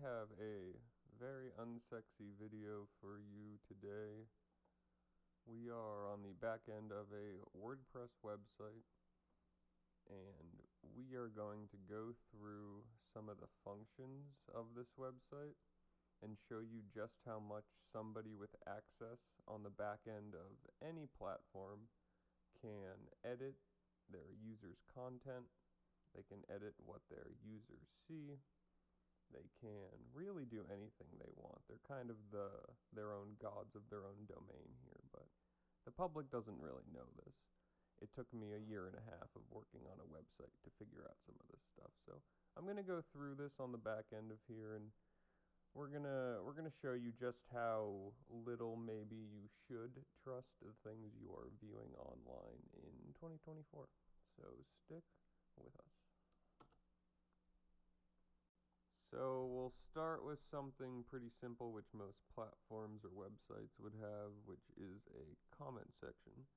have a very unsexy video for you today. We are on the back end of a WordPress website, and we are going to go through some of the functions of this website and show you just how much somebody with access on the back end of any platform can edit their users' content. They can edit what their users see. They can really do anything they want. They're kind of their own gods of their own domain here, but the public doesn't really know this. It took me a year and a half of working on a website to figure out some of this stuff. So I'm going to go through this on the back end of here, and we're gonna show you just how little maybe you should trust the things you are viewing online in 2024. So stick with us. So we'll start with something pretty simple, which most platforms or websites would have, which is a comment section,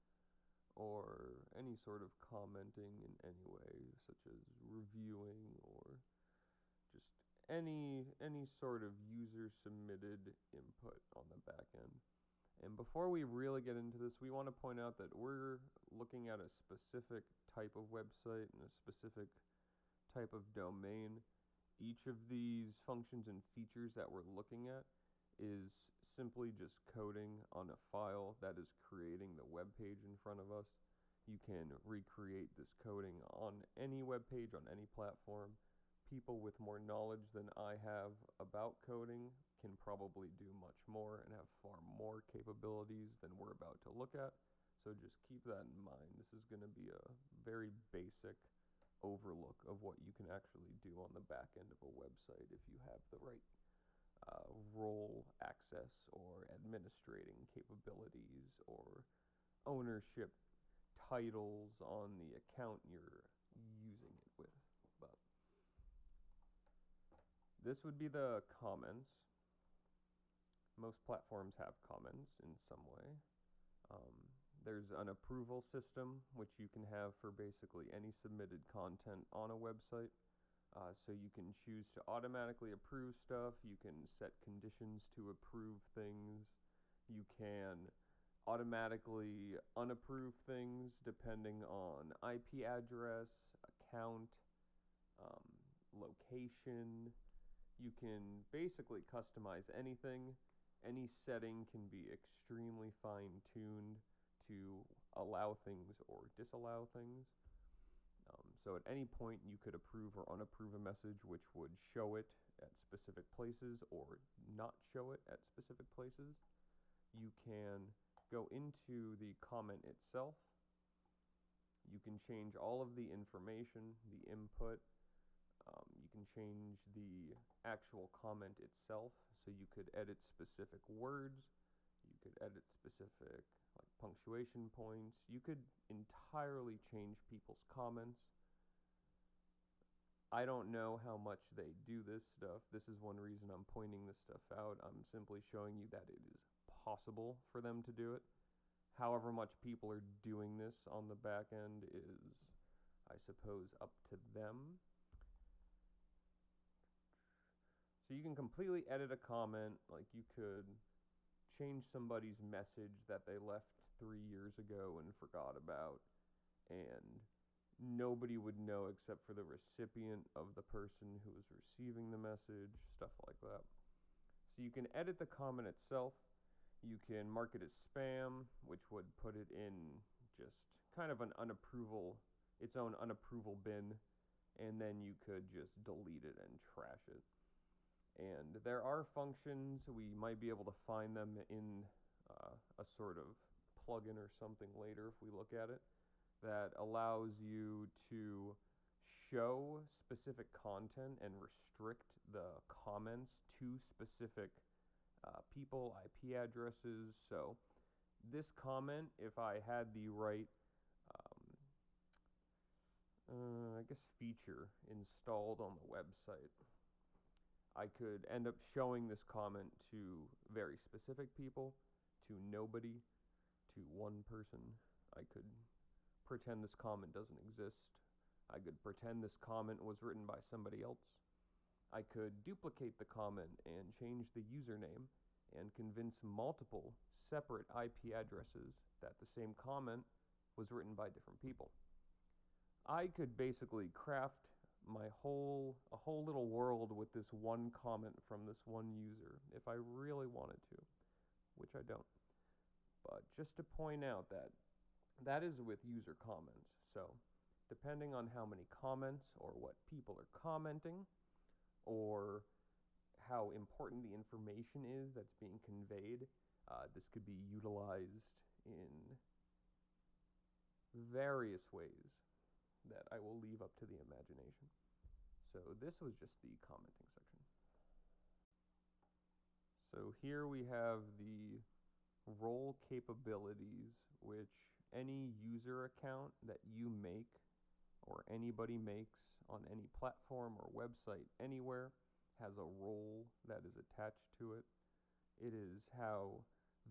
or any sort of commenting in any way, such as reviewing or just any sort of user submitted input on the back end. And before we really get into this, we want to point out that we're looking at a specific type of website and a specific type of domain. Each of these functions and features that we're looking at is simply just coding on a file that is creating the web page in front of us. You can recreate this coding on any web page, on any platform. People with more knowledge than I have about coding can probably do much more and have far more capabilities than we're about to look at. So just keep that in mind. This is going to be a very basic overlook of what you can actually do on the back end of a website if you have the right role access or administrating capabilities or ownership titles on the account you're using it with. But this would be the comments. Most platforms have comments in some way. There's an approval system, which you can have for basically any submitted content on a website. So you can choose to automatically approve stuff. You can set conditions to approve things. You can automatically unapprove things depending on IP address, account, location. You can basically customize anything. Any setting can be extremely fine-tuned to allow things or disallow things. So at any point you could approve or unapprove a message, which would show it at specific places or not show it at specific places. You can go into the comment itself. You can change all of the information, the input. You can change the actual comment itself, so you could edit specific words, you could edit specific punctuation points, you could entirely change people's comments. I don't know how much they do this stuff. This is one reason I'm pointing this stuff out. I'm simply showing you that it is possible for them to do it. However much people are doing this on the back end is, I suppose, up to them. So you can completely edit a comment. Like, you could change somebody's message that they left 3 years ago and forgot about, and nobody would know except for the recipient of the person who was receiving the message, stuff like that. So you can edit the comment itself. You can mark it as spam, which would put it in just kind of an its own unapproval bin, and then you could just delete it and trash it. And there are functions, we might be able to find them in a sort of plugin or something later if we look at it, that allows you to show specific content and restrict the comments to specific people, IP addresses. So this comment, if I had the right I guess feature installed on the website, I could end up showing this comment to very specific people, to nobody, to one person. I could pretend this comment doesn't exist. I could pretend this comment was written by somebody else. I could duplicate the comment and change the username and convince multiple separate IP addresses that the same comment was written by different people. I could basically craft a whole little world with this one comment from this one user if I really wanted to, which I don't. But just to point out that that is with user comments. So depending on how many comments or what people are commenting or how important the information is that's being conveyed, this could be utilized in various ways that I will leave up to the imagination. So this was just the commenting section. So here we have the role capabilities, which any user account that you make or anybody makes on any platform or website anywhere has a role that is attached to it. It is how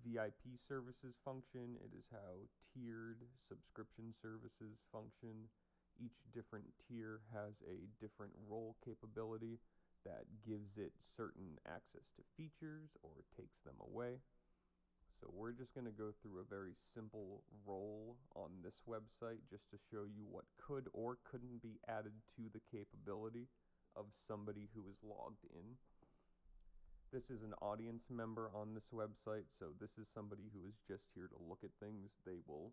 VIP services function. It is how tiered subscription services function. Each different tier has a different role capability that gives it certain access to features or takes them away. So we're just going to go through a very simple role on this website just to show you what could or couldn't be added to the capability of somebody who is logged in. This is an audience member on this website, so this is somebody who is just here to look at things. They will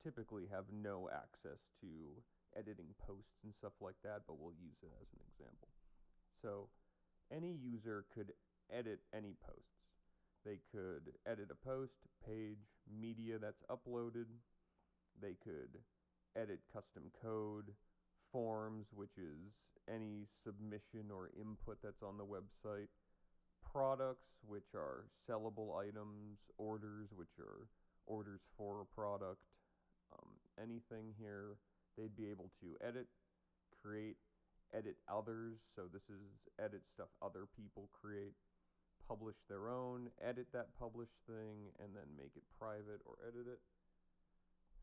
typically have no access to editing posts and stuff like that, but we'll use it as an example. So any user could edit any posts. They could edit a post, page, media that's uploaded. They could edit custom code, forms, which is any submission or input that's on the website, products, which are sellable items, orders, which are orders for a product, anything here they'd be able to edit, create, edit others. So this is edit stuff other people create, publish their own, edit that published thing, and then make it private or edit it.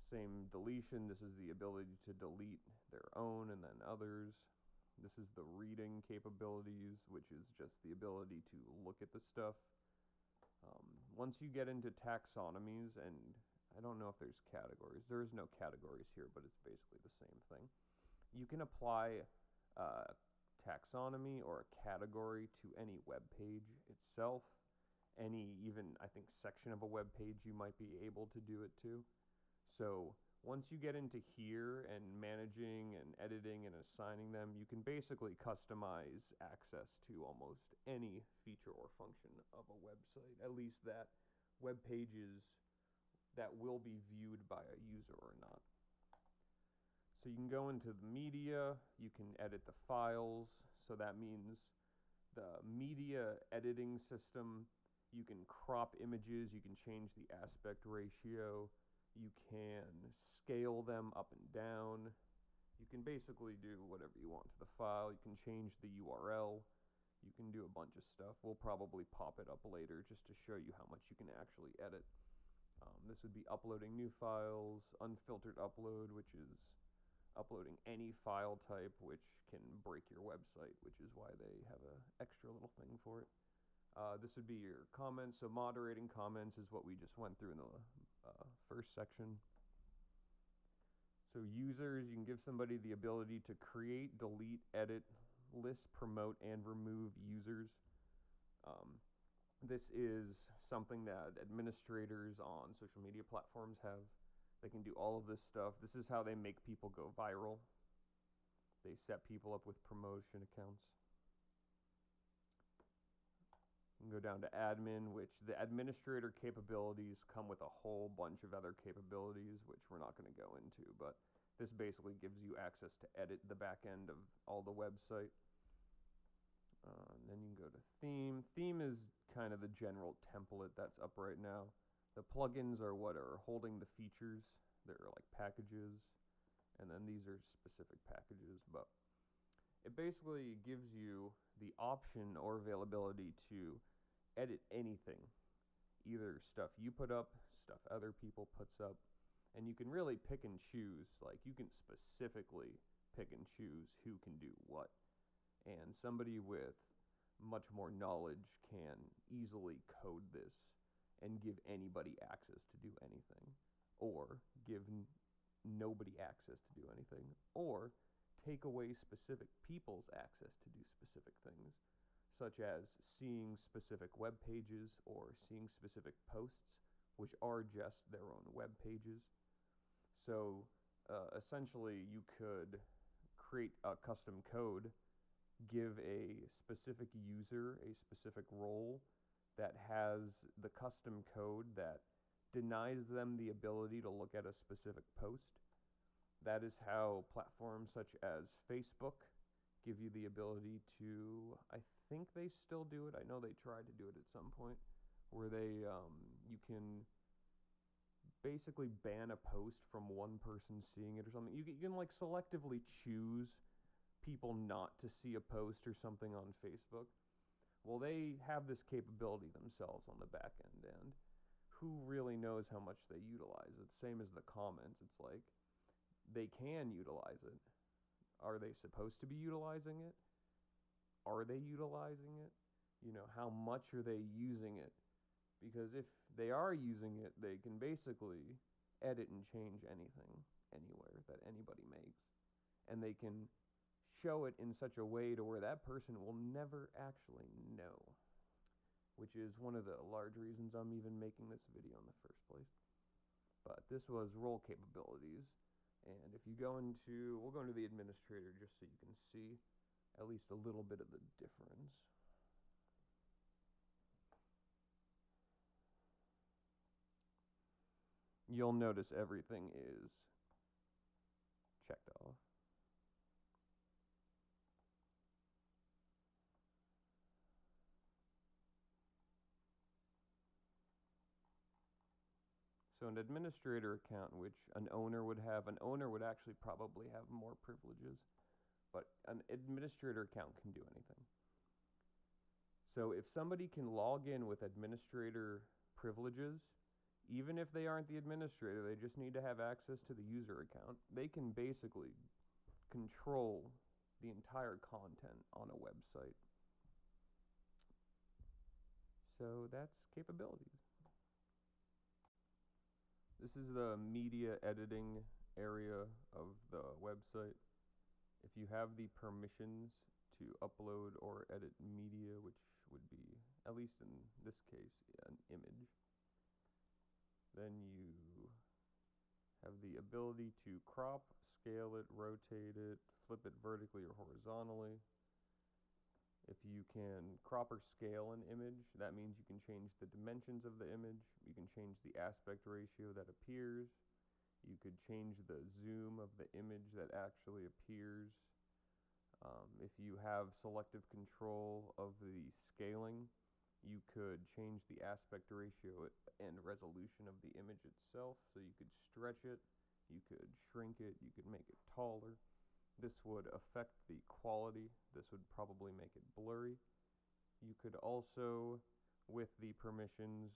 Same deletion. This is the ability to delete their own and then others. This is the reading capabilities, which is just the ability to look at the stuff. Once you get into taxonomies, and I don't know if there's categories. There is no categories here, but it's basically the same thing. You can apply taxonomy or a category to any web page itself. Any even, I think, section of a web page you might be able to do it to. So once you get into here and managing and editing and assigning them, you can basically customize access to almost any feature or function of a website, at least that web pages that will be viewed by a user or not. So you can go into the media, you can edit the files, so that means the media editing system, you can crop images, you can change the aspect ratio, you can scale them up and down, you can basically do whatever you want to the file, you can change the URL, you can do a bunch of stuff. We'll probably pop it up later just to show you how much you can actually edit. This would be uploading new files, unfiltered upload, which is uploading any file type, which can break your website, which is why they have an extra little thing for it. This would be your comments. So moderating comments is what we just went through in the first section. So users, you can give somebody the ability to create, delete, edit, list, promote, and remove users. This is something that administrators on social media platforms have. They can do all of this stuff. This is how they make people go viral. They set people up with promotion accounts. You can go down to admin, which the administrator capabilities come with a whole bunch of other capabilities, which we're not going to go into, but this basically gives you access to edit the back end of all the website. And then you can go to theme. Theme is kind of the general template that's up right now. The plugins are what are holding the features. They're like packages, and then these are specific packages, but it basically gives you the option or availability to edit anything, either stuff you put up, stuff other people puts up, and you can really pick and choose. Like, you can specifically pick and choose who can do what. and somebody with much more knowledge can easily code this and give anybody access to do anything, or give nobody access to do anything, or take away specific people's access to do specific things, such as seeing specific web pages or seeing specific posts, which are just their own web pages. So essentially, you could create a custom code, give a specific user a specific role that has the custom code that denies them the ability to look at a specific post. That is how platforms such as Facebook give you the ability to, I think they still do it, I know they tried to do it at some point, where you can basically ban a post from one person seeing it or something. You can like selectively choose people not to see a post or something on Facebook. Well, they have this capability themselves on the back end, and who really knows how much they utilize it? Same as the comments. It's like they can utilize it. Are they supposed to be utilizing it? Are they utilizing it? You know, how much are they using it? Because if they are using it, they can basically edit and change anything, anywhere that anybody makes. And they can show it in such a way to where that person will never actually know. Which is one of the large reasons I'm even making this video in the first place. But this was role capabilities. And if you go into, we'll go into the administrator just so you can see at least a little bit of the difference. You'll notice everything is checked off. So an administrator account, which an owner would actually probably have more privileges, but an administrator account can do anything. So if somebody can log in with administrator privileges, even if they aren't the administrator, they just need to have access to the user account, they can basically control the entire content on a website. So that's capabilities. This is the media editing area of the website. If you have the permissions to upload or edit media, which would be, at least in this case, an image, then you have the ability to crop, scale it, rotate it, flip it vertically or horizontally. If you can crop or scale an image, that means you can change the dimensions of the image. You can change the aspect ratio that appears. You could change the zoom of the image that actually appears. If you have selective control of the scaling, you could change the aspect ratio and resolution of the image itself. So you could stretch it, you could shrink it, you could make it taller. This would affect the quality. This would probably make it blurry. You could also, with the permissions,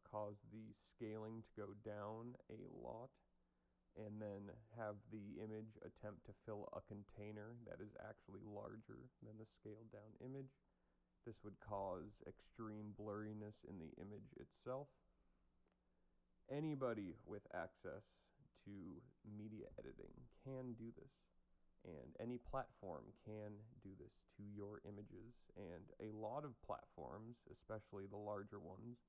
cause the scaling to go down a lot, and then have the image attempt to fill a container that is actually larger than the scaled down image. This would cause extreme blurriness in the image itself. Anybody with access to media editing can do this. And any platform can do this to your images. And a lot of platforms, especially the larger ones,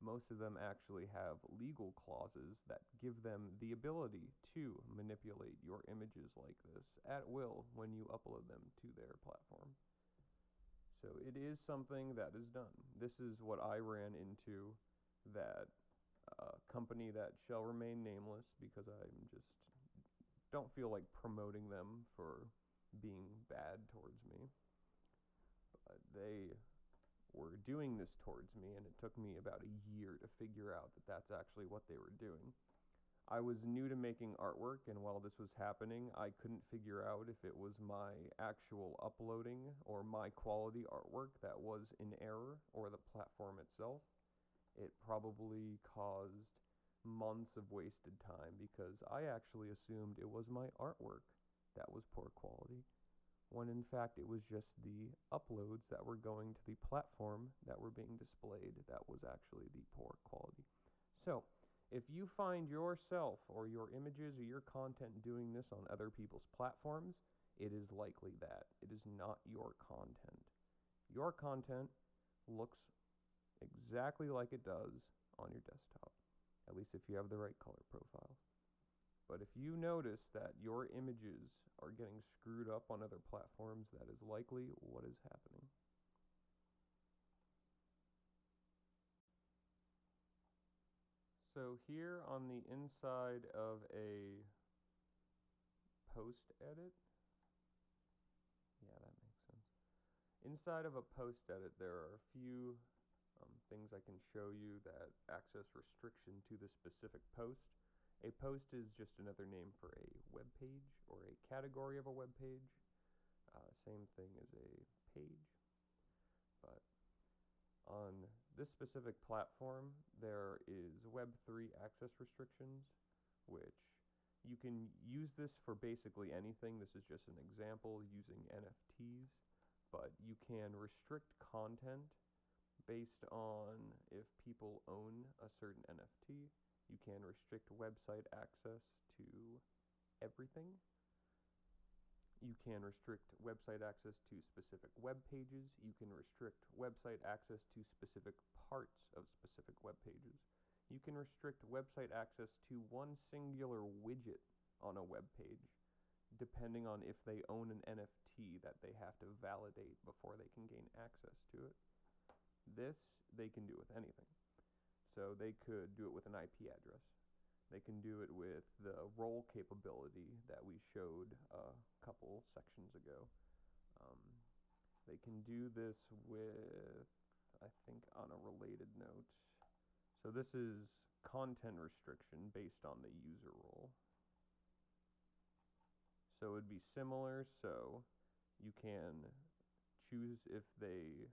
most of them actually have legal clauses that give them the ability to manipulate your images like this at will when you upload them to their platform. So it is something that is done. This is what I ran into, that company that shall remain nameless, because I'm just don't feel like promoting them for being bad towards me. But they were doing this towards me, and it took me about a year to figure out that that's actually what they were doing. I was new to making artwork, and while this was happening, I couldn't figure out if it was my actual uploading or my quality artwork that was in error, or the platform itself. It probably caused months of wasted time, because I actually assumed it was my artwork that was poor quality, when in fact it was just the uploads that were going to the platform that were being displayed that was actually the poor quality. So, if you find yourself or your images or your content doing this on other people's platforms, it is likely that it is not your content. Your content looks exactly like it does on your desktop, at least if you have the right color profiles. But if you notice that your images are getting screwed up on other platforms, that is likely what is happening. So here on the inside of a post edit, yeah, that makes sense. Inside of a post edit, there are a few things I can show you that access restriction to the specific post. A post is just another name for a web page or a category of a web page. Same thing as a page, but on this specific platform, there is Web3 access restrictions, which you can use this for basically anything. This is just an example using NFTs, but you can restrict content based on if people own a certain NFT. You can restrict website access to everything. You can restrict website access to specific web pages. You can restrict website access to specific parts of specific web pages. You can restrict website access to one singular widget on a web page, depending on if they own an NFT that they have to validate before they can gain access to it. This they can do with anything. So they could do it with an IP address. They can do it with the role capability that we showed a couple sections ago. They can do this with, I think, on a related note. So this is content restriction based on the user role. So it would be similar. So you can choose if they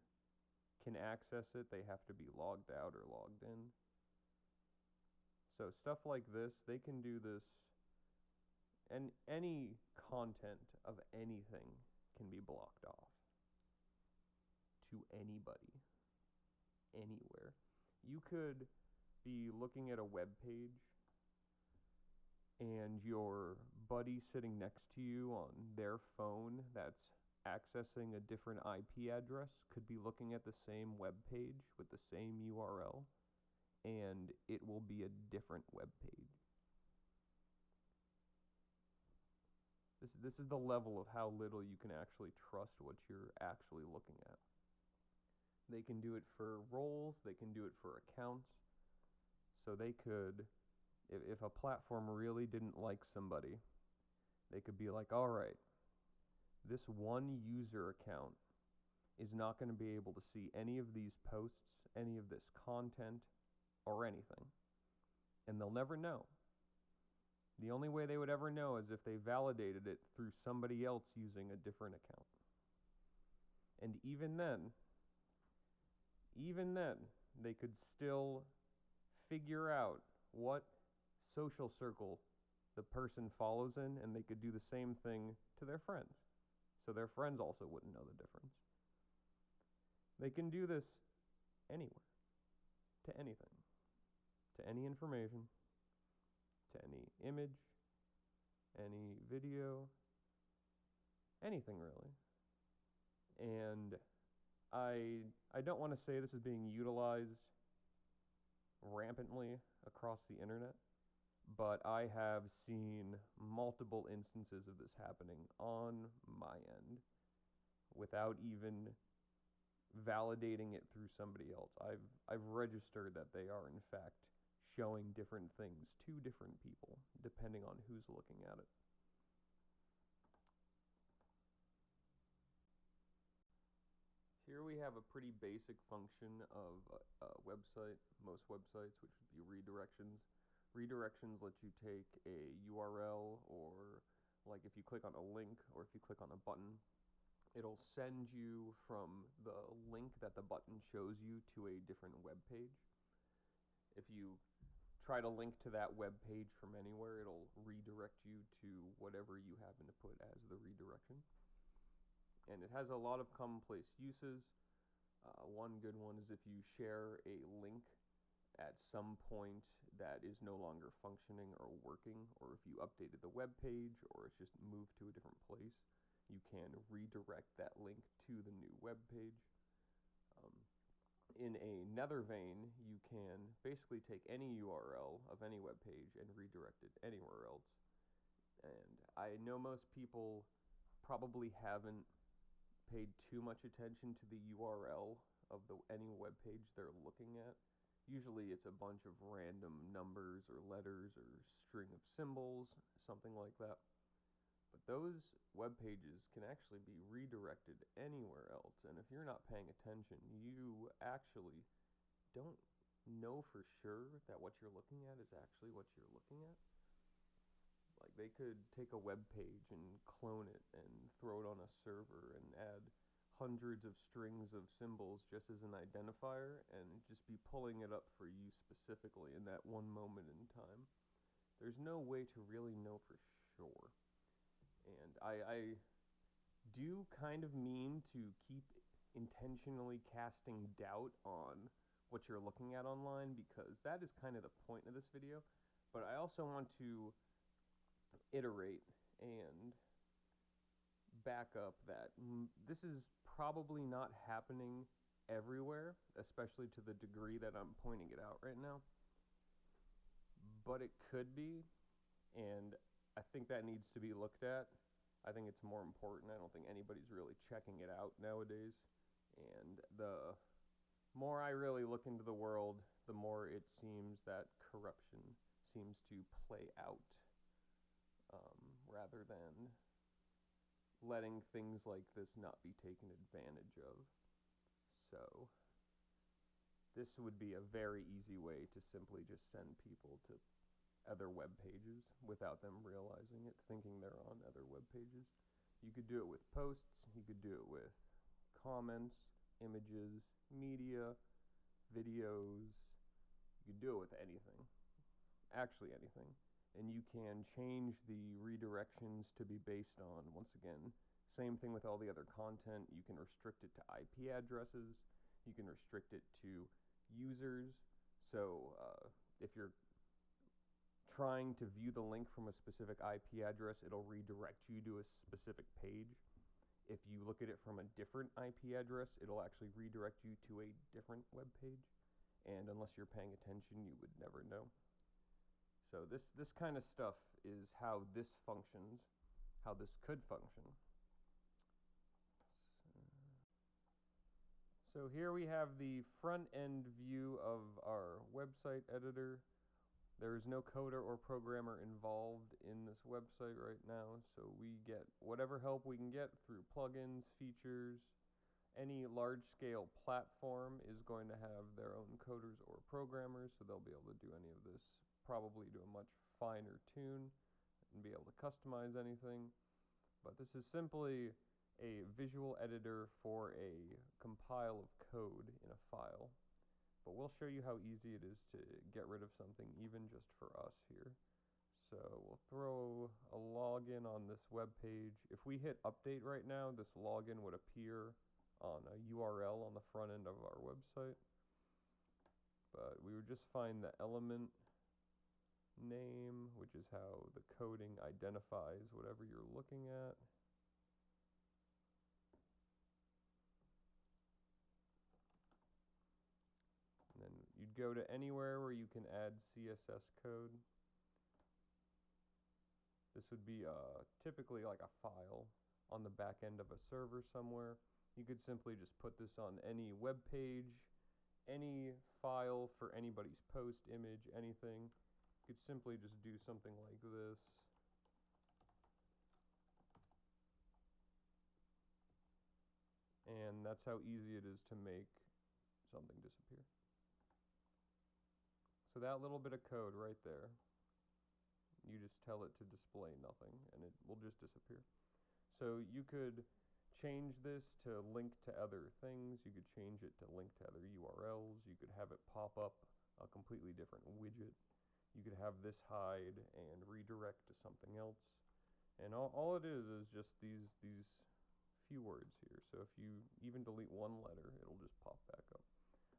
can access it, they have to be logged out or logged in. So stuff like this, they can do this, and any content of anything can be blocked off to anybody, anywhere. You could be looking at a web page and your buddy sitting next to you on their phone that's accessing a different IP address could be looking at the same web page with the same URL, and it will be a different web page. This is the level of how little you can actually trust what you're actually looking at. They can do it for roles, they can do it for accounts. So they could, if a platform really didn't like somebody, they could be like, all right, this one user account is not going to be able to see any of these posts, any of this content, or anything. And they'll never know. The only way they would ever know is if they validated it through somebody else using a different account. And even then, they could still figure out what social circle the person follows in, and they could do the same thing to their friends. So their friends also wouldn't know the difference. They can do this anywhere, to anything, to any information, to any image, any video, anything really. And I don't want to say this is being utilized rampantly across the internet, but I have seen multiple instances of this happening on my end without even validating it through somebody else. I've registered that they are in fact showing different things to different people depending on who's looking at it. Here we have a pretty basic function of a website, most websites, which would be redirections. Redirections let you take a URL, or like if you click on a link or if you click on a button, it'll send you from the link that the button shows you to a different web page. If you try to link to that web page from anywhere, it'll redirect you to whatever you happen to put as the redirection. And it has a lot of commonplace uses. One good one is if you share a link at some point that is no longer functioning or working, or if you updated the web page or it's just moved to a different place, you can redirect that link to the new web page. In another vein, you can basically take any URL of any web page and redirect it anywhere else. And I know most people probably haven't paid too much attention to the URL of any web page they're looking at. Usually it's a bunch of random numbers or letters or string of symbols, something like that. But those web pages can actually be redirected anywhere else. And if you're not paying attention, you actually don't know for sure that what you're looking at is actually what you're looking at. Like, they could take a web page and clone it and throw it on a server and add hundreds of strings of symbols just as an identifier and just be pulling it up for you specifically in that one moment in time. There's no way to really know for sure. And I do kind of mean to keep intentionally casting doubt on what you're looking at online, because that is kind of the point of this video. But I also want to iterate and back up that this is probably not happening everywhere, especially to the degree that I'm pointing it out right now. But it could be, and I think that needs to be looked at. I think it's more important. I don't think anybody's really checking it out nowadays. And the more I really look into the world, the more it seems that corruption seems to play out, rather than letting things like this not be taken advantage of. So this would be a very easy way to simply just send people to other web pages without them realizing it, thinking they're on other web pages. You could do it with posts, you could do it with comments, images, media, videos. You could do it with anything, actually anything. And you can change the redirections to be based on, once again, same thing with all the other content. You can restrict it to IP addresses. You can restrict it to users. So if you're trying to view the link from a specific IP address, it'll redirect you to a specific page. If you look at it from a different IP address, it'll actually redirect you to a different web page. And unless you're paying attention, you would never know. So this kind of stuff is how this functions, how this could function. So here we have the front end view of our website editor. There is no coder or programmer involved in this website right now, so we get whatever help we can get through plugins, features. Any large-scale platform is going to have their own coders or programmers, so they'll be able to do any of this probably to a much finer tune and be able to customize anything. But this is simply a visual editor for a compile of code in a file. But we'll show you how easy it is to get rid of something even just for us here. So we'll throw a login on this web page. If we hit update right now, this login would appear on a URL on the front end of our website. But we would just find the element name, which is how the coding identifies whatever you're looking at. And then you'd go to anywhere where you can add CSS code. This would be typically like a file on the back end of a server somewhere. You could simply just put this on any web page, any file for anybody's post, image, anything. You could simply just do something like this. And that's how easy it is to make something disappear. So that little bit of code right there, you just tell it to display nothing and it will just disappear. So you could change this to link to other things. You could change it to link to other URLs. You could have it pop up a completely different widget. You could have this hide and redirect to something else. And all it is just these few words here. So if you even delete one letter, it'll just pop back up.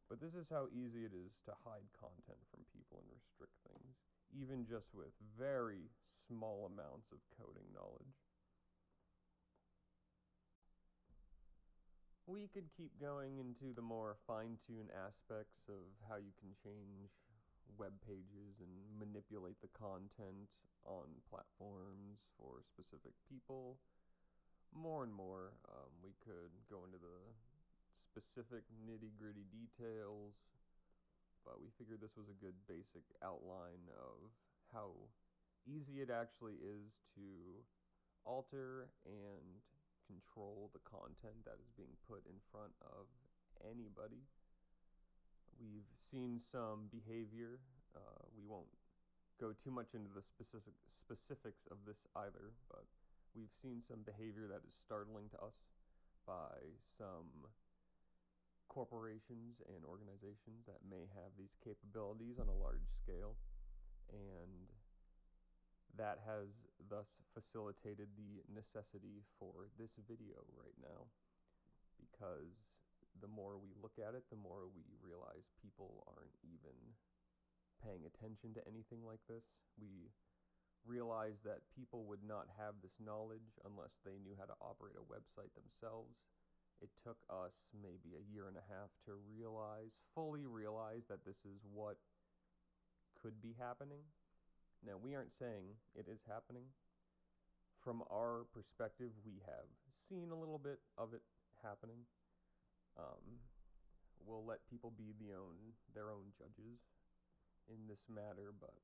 But this is how easy it is to hide content from people and restrict things, even just with very small amounts of coding knowledge. We could keep going into the more fine-tuned aspects of how you can change web pages and manipulate the content on platforms for specific people. More and more, we could go into the specific nitty-gritty details, but we figured this was a good basic outline of how easy it actually is to alter and control the content that is being put in front of anybody. We've seen some behavior. We won't go too much into the specifics of this either, but we've seen some behavior that is startling to us by some corporations and organizations that may have these capabilities on a large scale, and that has thus facilitated the necessity for this video right now, because the more we look at it, the more we realize people aren't even paying attention to anything like this. We realize that people would not have this knowledge unless they knew how to operate a website themselves. It took us maybe a year and a half to fully realize that this is what could be happening. Now, we aren't saying it is happening. From our perspective, we have seen a little bit of it happening. We'll let people be their own judges in this matter, but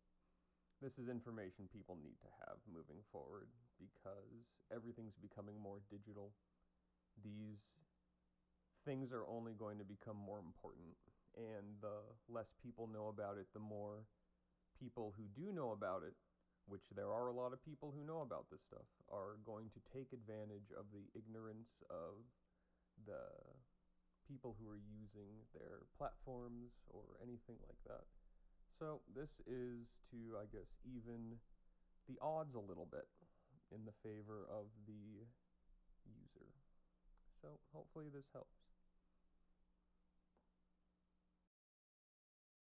this is information people need to have moving forward, because everything's becoming more digital. These things are only going to become more important, and the less people know about it, the more people who do know about it, which there are a lot of people who know about this stuff, are going to take advantage of the ignorance of the people who are using their platforms or anything like that. So this is to, I guess, even the odds a little bit in the favor of the user. So hopefully this helps.